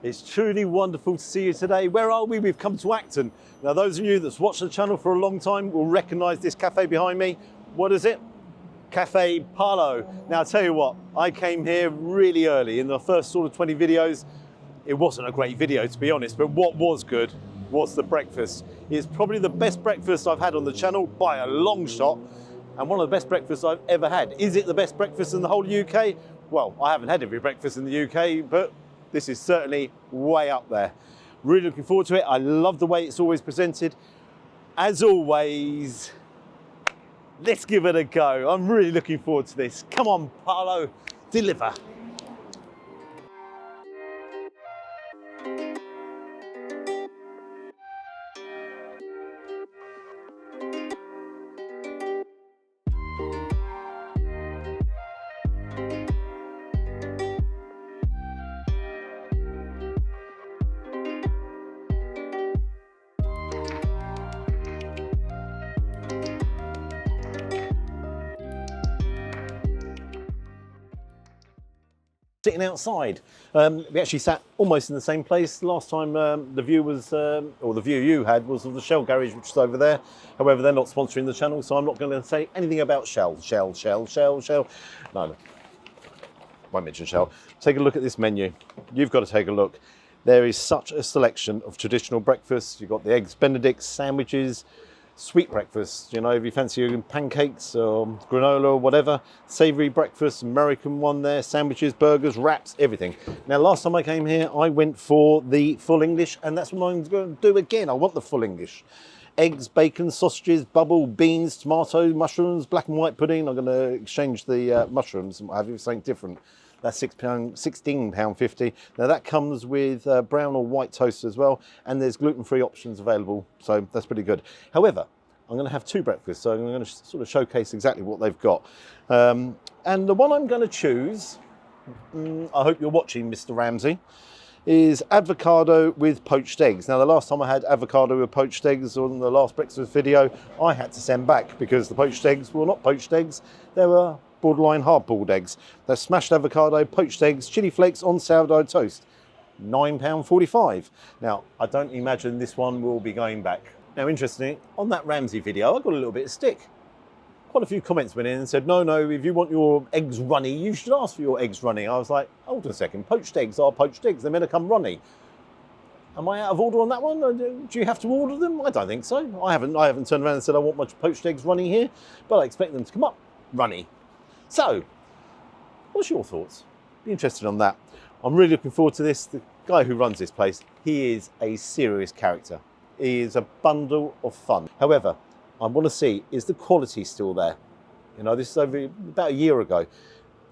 It's truly wonderful to see you today. Where are we? We've come to Acton. Now, those of you that's watched the channel for a long time will recognise this cafe behind me. What is it? Cafe Paolo. Now, I'll tell you what, I came here really early in the first sort of 20 videos. It wasn't a great video, to be honest, but what was good was the breakfast. It's probably the best breakfast I've had on the channel by a long shot, and one of the best breakfasts I've ever had. Is it the best breakfast in the whole UK? Well, I haven't had every breakfast in the UK, but this is certainly way up there. Really looking forward to it. I love the way it's always presented. As always, let's give it a go. I'm really looking forward to this. Come on, Paolo, deliver. Sitting outside. We actually sat almost in the same place. Last time the view was, or the view you had was of the Shell garage, which is over there. However, they're not sponsoring the channel, so I'm not going to say anything about Shell. No, won't mention Shell. Take a look at this menu. You've got to take a look. There is such a selection of traditional breakfasts. You've got the eggs Benedict, sandwiches, sweet breakfast, you know, if you fancy pancakes or granola or whatever, savoury breakfast, American one there, sandwiches, burgers, wraps, everything. Now, last time I came here, I went for the full English, and that's what I'm going to do again. I want the full English. Eggs, bacon, sausages, bubble, beans, tomato, mushrooms, black and white pudding. I'm going to exchange the mushrooms and have you something different. That's £16.50. Now that comes with brown or white toast as well, and there's gluten-free options available, so that's pretty good. However, I'm going to have two breakfasts, so I'm going to sort of showcase exactly what they've got. And the one I'm going to choose, I hope you're watching, Mr. Ramsey, is avocado with poached eggs. Now, the last time I had avocado with poached eggs on the last breakfast video, I had to send back because the poached eggs were not poached eggs, they were borderline hard-boiled eggs. They're smashed avocado, poached eggs, chili flakes on sourdough toast. £9.45. Now, I don't imagine this one will be going back. Now, interestingly, on that Ramsey video, I got a little bit of stick. Quite a few comments went in and said, no, if you want your eggs runny, you should ask for your eggs runny. I was like, hold on a second, poached eggs are poached eggs. They're meant to come runny. Am I out of order on that one? Do you have to order them? I don't think so. I haven't turned around and said I want my poached eggs runny here, but I expect them to come up runny. So, what's your thoughts? Be interested on that. I'm really looking forward to this. The guy who runs this place, he is a serious character. He is a bundle of fun. However, I want to see, is the quality still there? You know, this is over about a year ago.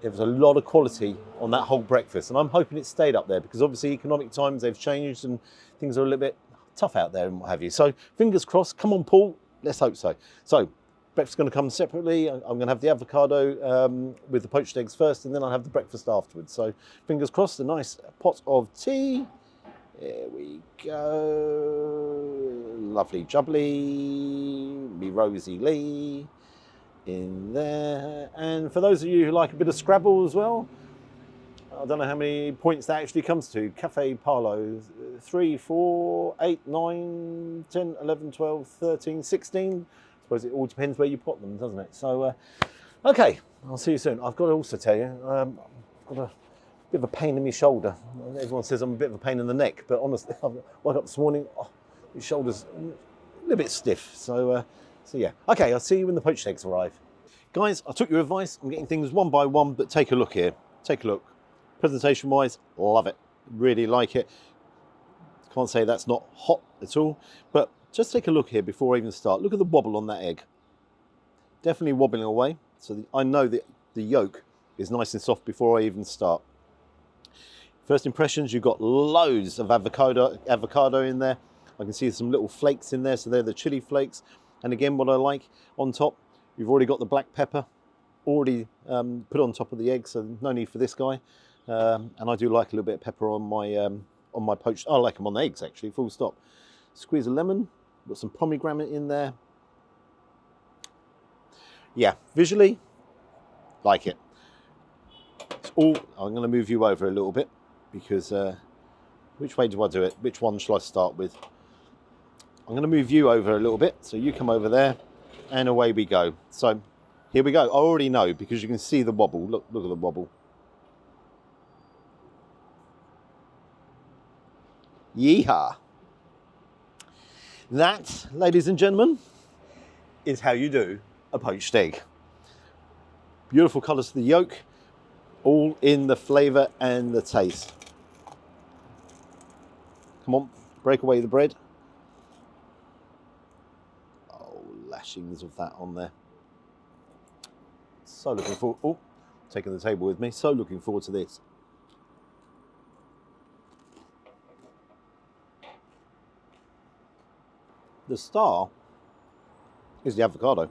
There was a lot of quality on that whole breakfast, and I'm hoping it stayed up there because obviously economic times, they've changed and things are a little bit tough out there and what have you. So fingers crossed. Come on, Paul. Let's hope so. So breakfast is going to come separately. I'm going to have the avocado with the poached eggs first, and then I'll have the breakfast afterwards. So fingers crossed, a nice pot of tea. There we go. Lovely jubbly. Me Rosie Lee in there. And for those of you who like a bit of Scrabble as well, I don't know how many points that actually comes to. Cafe Paolo, 3, 4, 8, 9, 10, 11, 12, 13, 16. I suppose it all depends where you put them, doesn't it? So, okay, I'll see you soon. I've got to also tell you, I've got a bit of a pain in my shoulder. Everyone says I'm a bit of a pain in the neck, but honestly, I woke up this morning, my shoulder's a little bit stiff. So yeah. Okay, I'll see you when the poached eggs arrive. Guys, I took your advice. I'm getting things one by one, but take a look here. Take a look. Presentation-wise, love it. Really like it. Can't say that's not hot at all, but just take a look here before I even start. Look at the wobble on that egg. Definitely wobbling away. So I know that the yolk is nice and soft before I even start. First impressions, you've got loads of avocado in there. I can see some little flakes in there, so they're the chili flakes. And again, what I like on top, you've already got the black pepper already put on top of the egg, so no need for this guy. And I do like a little bit of pepper on my poached. I like them on the eggs actually, full stop. Squeeze a lemon, got some pomegranate in there. Yeah, visually, like it. It's all. I'm going to move you over a little bit because Which way do I do it? Which one shall I start with? I'm going to move you over a little bit. So you come over there and away we go. So here we go. I already know because you can see the wobble. Look at the wobble. Yeehaw. That, ladies and gentlemen, is how you do a poached egg. Beautiful colours to the yolk, all in the flavour and the taste. Come on, break away the bread. Oh, lashings of that on there. So looking forward, oh, taking the table with me, so looking forward to this. The star is the avocado.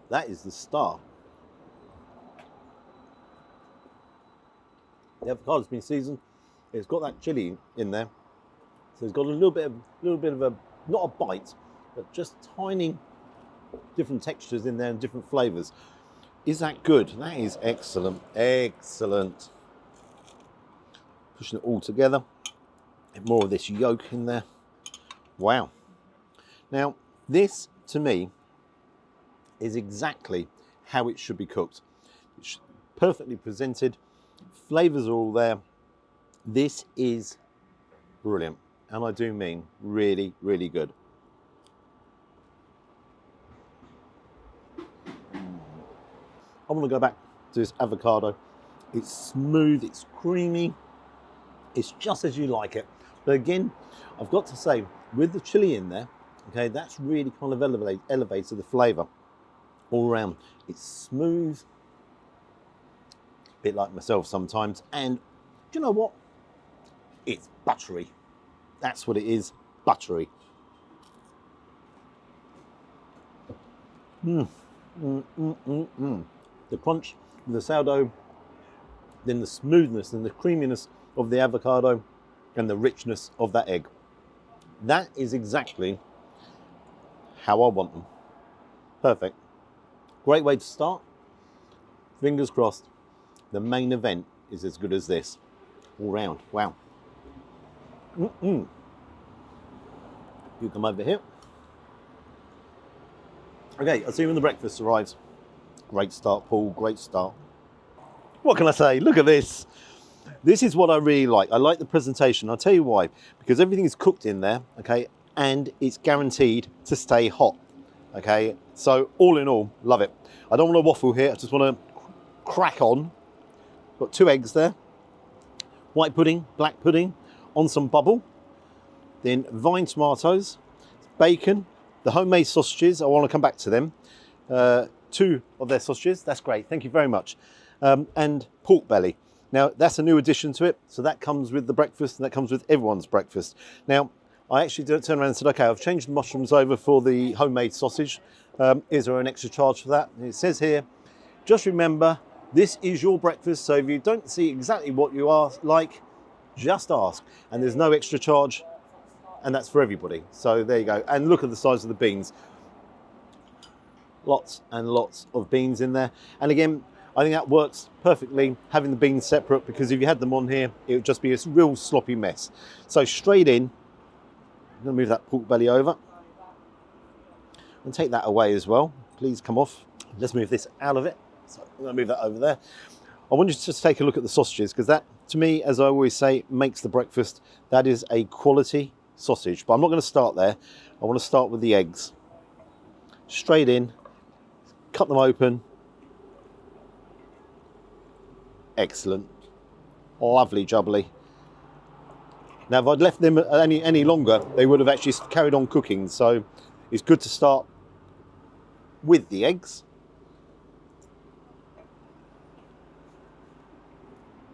That is the star. The avocado's been seasoned. It's got that chili in there, so it's got a little bit of a, not a bite, but just tiny different textures in there and different flavours. Is that good? That is excellent. Excellent. Pushing it all together. And more of this yolk in there. Wow. Now, this to me is exactly how it should be cooked. It's perfectly presented. Flavours are all there. This is brilliant. And I do mean really, really good. I want to go back to this avocado. It's smooth, it's creamy. It's just as you like it. But again, I've got to say, with the chili in there, okay, that's really kind of elevated the flavour all around. It's smooth, a bit like myself sometimes. And do you know what? It's buttery. That's what it is, buttery. The crunch with the sourdough, then the smoothness and the creaminess of the avocado and the richness of that egg. That is exactly how I want them. Perfect. Great way to start. Fingers crossed, the main event is as good as this. All round, wow. You come over here. Okay, I'll see you when the breakfast arrives. Great start, Paul, great start. What can I say? Look at this. This is what I really like. I like the presentation. I'll tell you why. Because everything is cooked in there, okay, and it's guaranteed to stay hot, okay? So all in all, love it. I don't want to waffle here. I just want to crack on. Got 2 eggs there. White pudding, black pudding, on some bubble. Then vine tomatoes, bacon, the homemade sausages. I want to come back to them. 2 of their sausages. That's great. Thank you very much. And pork belly. Now, that's a new addition to it. So that comes with the breakfast and that comes with everyone's breakfast. Now, I actually turned around and said, okay, I've changed the mushrooms over for the homemade sausage. Is there an extra charge for that? And it says here, just remember, this is your breakfast. So if you don't see exactly what you are like, just ask. And there's no extra charge. And that's for everybody. So there you go. And look at the size of the beans. Lots and lots of beans in there. And again, I think that works perfectly, having the beans separate, because if you had them on here, it would just be a real sloppy mess. So straight in, I'm going to move that pork belly over. And take that away as well. Please come off. Let's move this out of it. So I'm going to move that over there. I want you to just take a look at the sausages, because that, to me, as I always say, makes the breakfast. That is a quality sausage. But I'm not going to start there. I want to start with the eggs. Straight in, cut them open. Excellent. Lovely jubbly. Now, if I'd left them any longer, they would have actually carried on cooking. So it's good to start with the eggs.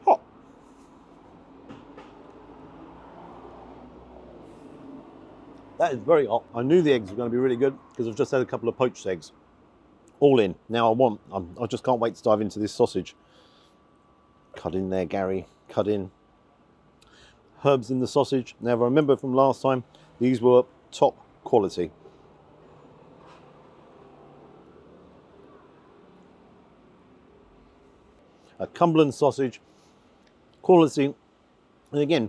Hot. That is very hot. I knew the eggs were going to be really good because I've just had a couple of poached eggs. All in. Now I just can't wait to dive into this sausage. Cut in there, Gary, cut in. Herbs in the sausage. Now, if I remember from last time, these were top quality. A Cumberland sausage, quality. And again,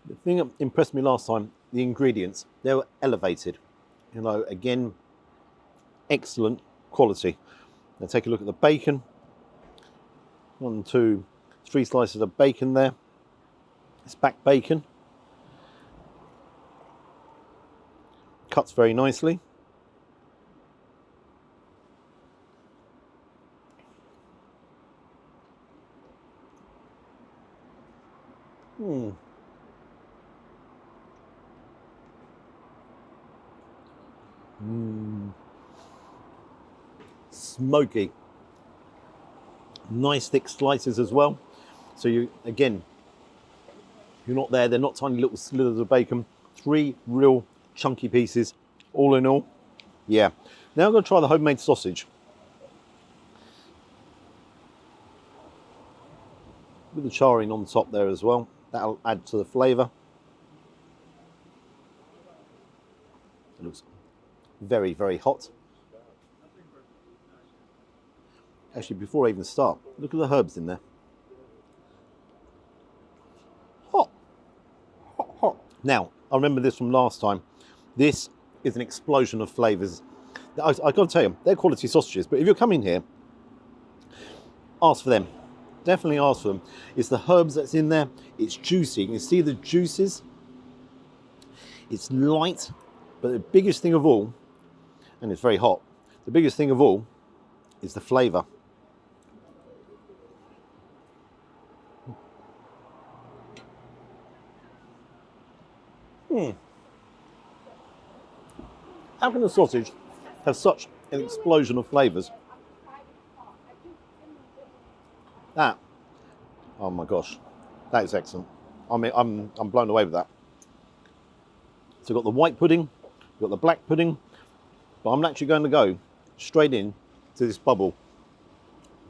The thing that impressed me last time, the ingredients, they were elevated. You know, again, excellent quality. Now take a look at the bacon. 1, 2, 3 slices of bacon there. It's back bacon. Cuts very nicely. Smoky. Nice thick slices as well. So you, again, you're not there, they're not tiny little slithers of bacon. 3 real chunky pieces, all in all. Yeah. Now I'm going to try the homemade sausage. With the charring on top there as well. That'll add to the flavour. It looks very, very hot. Actually, before I even start, look at the herbs in there. Hot. Hot, hot. Now, I remember this from last time. This is an explosion of flavours. I've got to tell you, they're quality sausages, but if you're coming here, ask for them. Definitely ask for them. It's the herbs that's in there. It's juicy. You can see the juices. It's light, but the biggest thing of all, and it's very hot, the biggest thing of all is the flavour. How can a sausage have such an explosion of flavours? That, oh my gosh, that is excellent. I mean, I'm blown away with that. So we've got the white pudding, we've got the black pudding, but I'm actually going to go straight in to this bubble.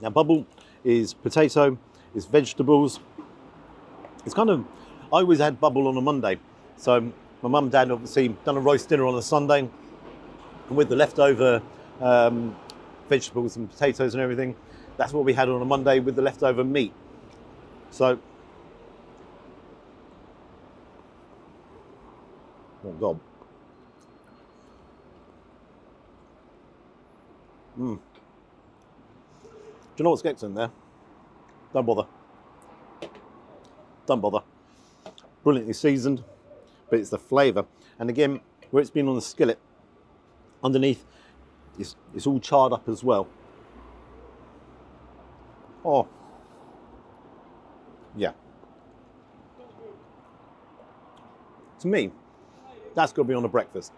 Now, bubble is potato, it's vegetables. It's kind of, I always had bubble on a Monday. So my mum and dad obviously done a roast dinner on a Sunday, and with the leftover vegetables and potatoes and everything, that's what we had on a Monday with the leftover meat. So, oh God. Do you know what's excellent there? Don't bother. Don't bother. Brilliantly seasoned, but it's the flavour. And again, where it's been on the skillet, underneath, it's all charred up as well. Oh, yeah. To me, that's got to be on a breakfast.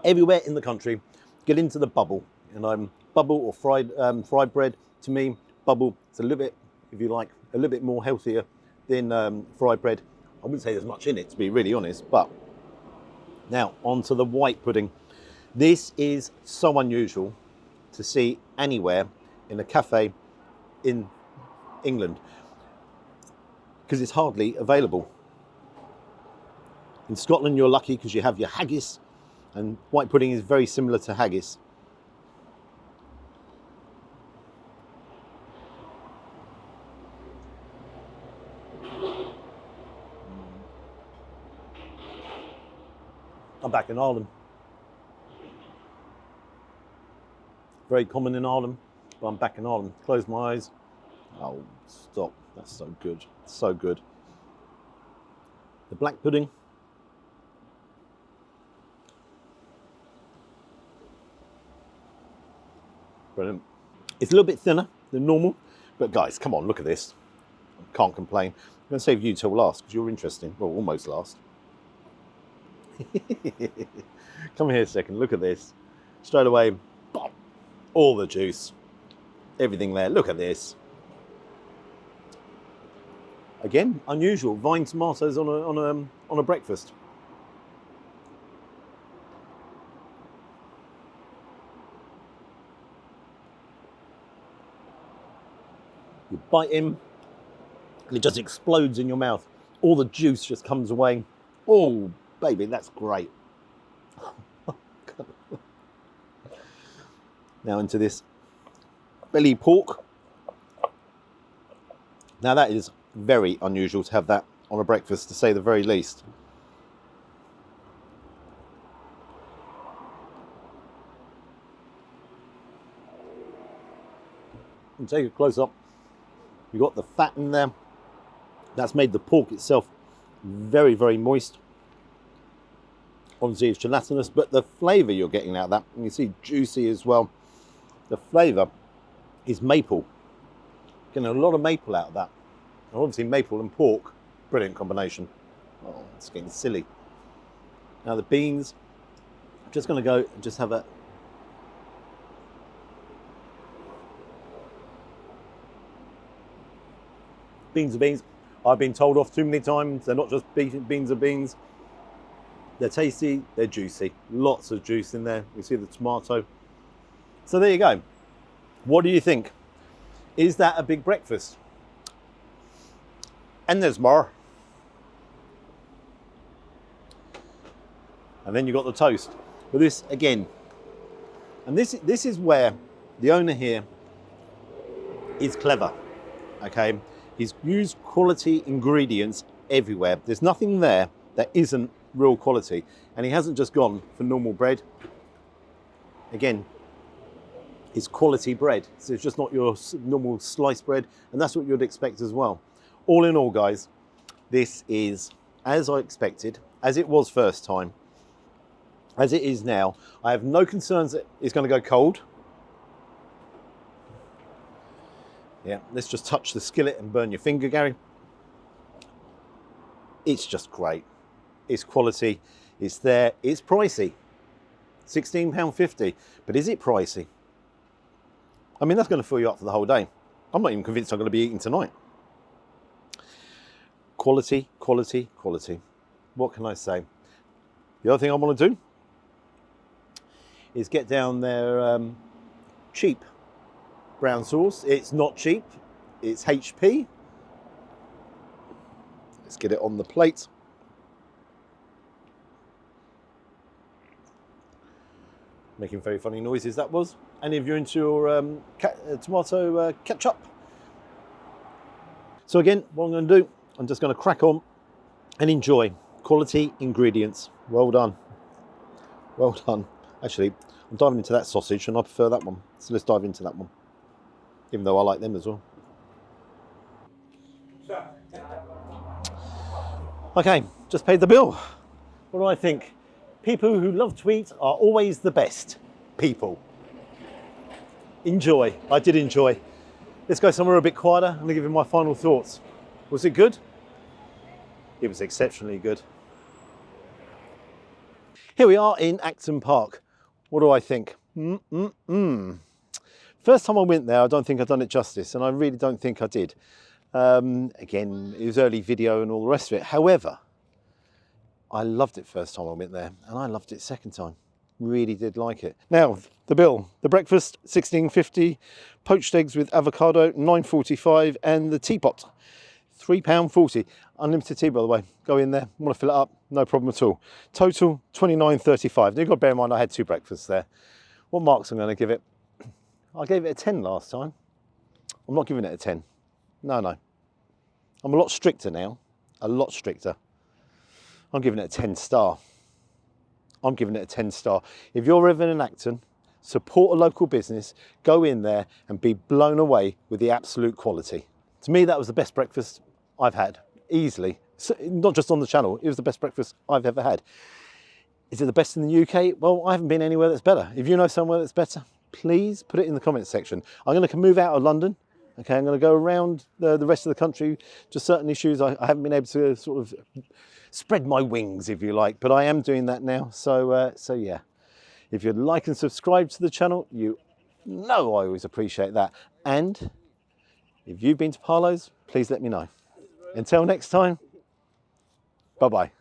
Everywhere in the country, get into the bubble. And bubble or fried bread. To me, bubble, it's a little bit, if you like, a little bit more healthier than fried bread. I wouldn't say there's much in it, to be really honest. But now onto the white pudding. This is so unusual to see anywhere in a cafe in England, because it's hardly available. In Scotland, you're lucky because you have your haggis, and white pudding is very similar to haggis. I'm back in Ireland. Very common in Ireland, but I'm back in Ireland. Close my eyes. Oh, stop. That's so good. So good. The black pudding. Brilliant. It's a little bit thinner than normal, but guys, come on, look at this. Can't complain. I'm going to save you till last because you're interesting. Well, almost last. Come here a second, look at this. Straight away, pop, all the juice, everything there. Look at this. Again, unusual. Vine tomatoes on a breakfast. You bite in, and it just explodes in your mouth. All the juice just comes away. Oh, baby, that's great. Now into this belly pork. Now that is very unusual to have that on a breakfast, to say the very least. And take a close up. You've got the fat in there. That's made the pork itself very, very moist. Obviously it's gelatinous, but the flavour you're getting out of that, and you see juicy as well. The flavour is maple. Getting a lot of maple out of that. And obviously maple and pork, brilliant combination. Oh, it's getting silly. Now the beans, I'm just going to go and just have a... Beans are beans. I've been told off too many times. They're not just beans are beans. They're tasty, they're juicy. Lots of juice in there. You see the tomato. So there you go. What do you think? Is that a big breakfast? And there's more. And then you've got the toast. But this, again, and this is where the owner here is clever, okay? He's used quality ingredients everywhere. There's nothing there that isn't real quality. And he hasn't just gone for normal bread. Again, it's quality bread. So it's just not your normal sliced bread. And that's what you'd expect as well. All in all, guys, this is as I expected, as it was first time, as it is now. I have no concerns that it's going to go cold. Yeah, let's just touch the skillet and burn your finger, Gary. It's just great. It's quality. It's there. It's pricey. £16.50. But is it pricey? I mean, that's going to fill you up for the whole day. I'm not even convinced I'm going to be eating tonight. Quality, quality, quality. What can I say? The other thing I want to do is get down their cheap brown sauce. It's not cheap, it's HP. Let's get it on the plate. Making very funny noises, that was. And if you're into your tomato ketchup. So again, what I'm going to do, I'm just going to crack on and enjoy quality ingredients. Well done. Well done. Actually, I'm diving into that sausage and I prefer that one. So let's dive into that one. Even though I like them as well. Okay, just paid the bill. What do I think? People who love to eat are always the best people. Enjoy. I did enjoy. Let's go somewhere a bit quieter. I'm going to give you my final thoughts. Was it good? It was exceptionally good. Here we are in Acton Park. What do I think? First time I went there, I don't think I've done it justice, and I really don't think I did. Again, it was early video and all the rest of it. However, I loved it first time I went there, and I loved it second time. Really did like it. Now, the bill. The breakfast, £16.50. Poached eggs with avocado, £9.45. And the teapot, £3.40. Unlimited tea, by the way. Go in there, want to fill it up, no problem at all. Total, £29.35. Now, you've got to bear in mind, I had 2 breakfasts there. What marks I'm going to give it? I gave it a 10 last time. I'm not giving it a 10. No. I'm a lot stricter now. A lot stricter. I'm giving it a 10 star. I'm giving it a 10 star. If you're ever in Acton, support a local business, go in there and be blown away with the absolute quality. To me, that was the best breakfast I've had, easily. So, not just on the channel, it was the best breakfast I've ever had. Is it the best in the UK? Well, I haven't been anywhere that's better. If you know somewhere that's better, please put it in the comments section. I'm going to move out of London. Okay, I'm going to go around the rest of the country. Just certain issues I haven't been able to sort of spread my wings, if you like, but I am doing that now. So yeah, if you'd like and subscribe to the channel, you know I always appreciate that. And if you've been to Paolo's, please let me know. Until next time, bye-bye.